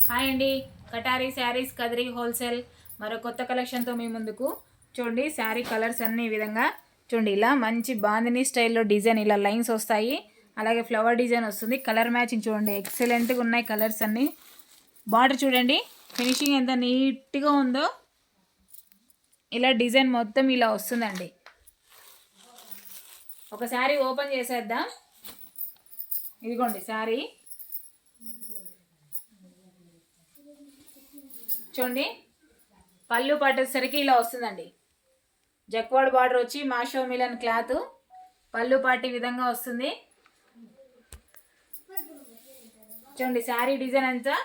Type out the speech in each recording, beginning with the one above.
Hi అండి, కటారీ saris Kadiri wholesale మరో కొత్త కలెక్షన్తో మీ ముందుకు. చూడండి, శారీ కలర్స్ అన్ని ఈ విధంగా చూడండి. ఇలా మంచి బాందిని స్టైల్లో డిజైన్, ఇలా లైన్స్ వస్తాయి. అలాగే ఫ్లవర్ డిజైన్ వస్తుంది. కలర్ మ్యాచింగ్ చూడండి, ఎక్సలెంట్గా ఉన్నాయి కలర్స్ అన్నీ. బార్డర్ చూడండి, ఫినిషింగ్ ఎంత నీట్గా ఉందో. ఇలా డిజైన్ మొత్తం ఇలా వస్తుందండి. ఒక శారీ ఓపెన్ చేసేద్దాం. ఇదిగోండి శారీ చూడండి. పళ్ళు పట్టేసరికి ఇలా వస్తుందండి. జక్వాడ్ బార్డర్ వచ్చి మాషో మిలన్ క్లాత్, పళ్ళు పాటి విధంగా వస్తుంది. చూడండి, శారీ డిజైన్ అంతా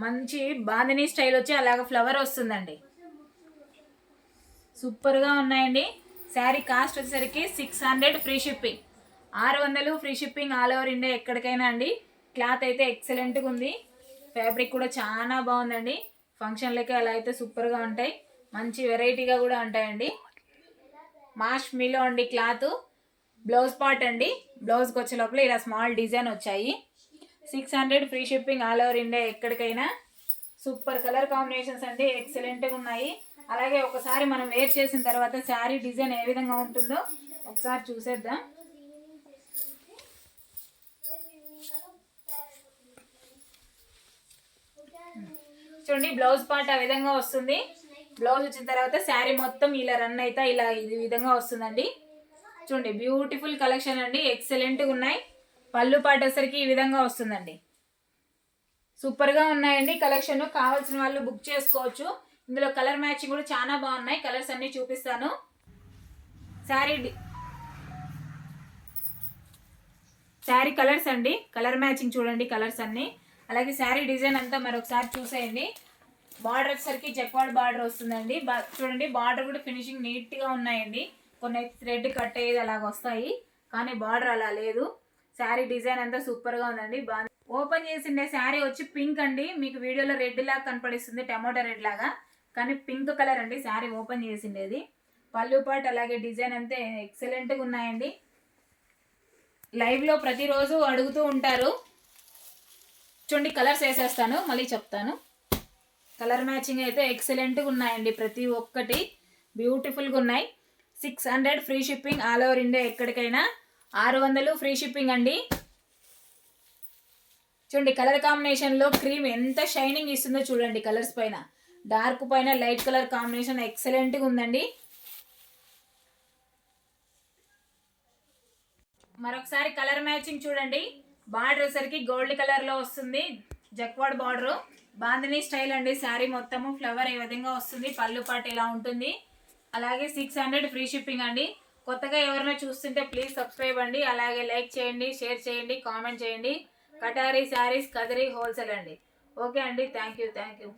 మంచి బాందిని స్టైల్ వచ్చి అలాగ ఫ్లవర్ వస్తుందండి. సూపర్గా ఉన్నాయండి. శారీ కాస్ట్ వచ్చేసరికి 600 free shipping. 600 free shipping all over India ఎక్కడికైనా అండి. క్లాత్ అయితే ఎక్సలెంట్గా ఉంది. ఫ్యాబ్రిక్ కూడా చాలా బాగుందండి. ఫంక్షన్లకి అలా అయితే సూపర్గా ఉంటాయి. మంచి వెరైటీగా కూడా ఉంటాయండి. మాష్ మీలో అండి క్లాత్. బ్లౌజ్ పార్ట్ అండి. బ్లౌజ్కి వచ్చే లోపల ఇలా స్మాల్ డిజైన్ వచ్చాయి. 600 free shipping all over India ఎక్కడికైనా. సూపర్ కలర్ కాంబినేషన్స్ అండి, ఎక్సలెంట్గా ఉన్నాయి. అలాగే ఒకసారి మనం వేర్ చేసిన తర్వాత శారీ డిజైన్ ఏ విధంగా ఉంటుందో ఒకసారి చూసేద్దాం. చూడండి, బ్లౌజ్ పార్ట్ ఆ విధంగా వస్తుంది. బ్లౌజ్ వచ్చిన తర్వాత శారీ మొత్తం ఇలా రన్ అయితే ఇలా ఇది విధంగా వస్తుందండి. చూడండి, బ్యూటిఫుల్ కలెక్షన్ అండి, ఎక్సలెంట్గా ఉన్నాయి. పళ్ళు పార్ట్ వచ్చేసరికి ఈ విధంగా వస్తుందండి. సూపర్గా ఉన్నాయండి కలెక్షన్. కావాల్సిన వాళ్ళు బుక్ చేసుకోవచ్చు. ఇందులో కలర్ మ్యాచింగ్ కూడా చాలా బాగున్నాయి. కలర్స్ అన్నీ చూపిస్తాను. శారీ కలర్స్ అండి, కలర్ మ్యాచింగ్ చూడండి కలర్స్ అన్నీ. అలాగే శారీ డిజైన్ అంతా మరొకసారి చూసేయండి. బార్డర్ వచ్చేసరికి జక్వాడ్ బార్డర్ వస్తుందండి. చూడండి, బార్డర్ కూడా ఫినిషింగ్ నీట్గా ఉన్నాయండి. కొన్ని థ్రెడ్ కట్ అయ్యేది అలాగ వస్తాయి, కానీ బార్డర్ అలా లేదు. శారీ డిజైన్ అంతా సూపర్గా ఉందండి. ఓపెన్ చేసిండే శారీ వచ్చి పింక్ అండి. మీకు వీడియోలో రెడ్ లాగా కనపడిస్తుంది, టమాటో రెడ్ లాగా, కానీ పింక్ కలర్ అండి శారీ ఓపెన్ చేసిండేది. పళ్ళు పాట్ అలాగే డిజైన్ అంతా ఎక్సలెంట్గా ఉన్నాయండి. లైవ్లో ప్రతిరోజు అడుగుతూ ఉంటారు. చూడండి, కలర్స్ వేసేస్తాను, మళ్ళీ చెప్తాను. కలర్ మ్యాచింగ్ అయితే ఎక్సలెంట్గా ఉన్నాయండి. ప్రతి ఒక్కటి బ్యూటిఫుల్గా ఉన్నాయి. 600 free shipping all over India ఎక్కడికైనా. 600 ఫ్రీ షిప్పింగ్ అండి. చూడండి, కలర్ కాంబినేషన్లో క్రీమ్ ఎంత షైనింగ్ ఇస్తుందో చూడండి. కలర్స్ పైన డార్క్ పైన లైట్ కలర్ కాంబినేషన్ ఎక్సలెంట్గా ఉందండి. మరొకసారి కలర్ మ్యాచింగ్ చూడండి. బార్డర్ వచ్చేసరికి గోల్డ్ కలర్లో వస్తుంది. జక్వాడ్ బార్డర్, బాందిని స్టైల్ అండి. శారీ మొత్తము ఫ్లవర్ ఏ విధంగా వస్తుంది. పళ్ళు పాటు ఇలా ఉంటుంది. అలాగే 600 ఫ్రీ షిప్పింగ్ అండి. కొత్తగా ఎవరైనా చూస్తుంటే ప్లీజ్ సబ్స్క్రైబ్ అండి. అలాగే లైక్ చేయండి, షేర్ చేయండి, కామెంట్ చేయండి. కటారీ శారీస్ కదిరి హోల్సేల్ అండి. ఓకే అండి, థ్యాంక్ యూ.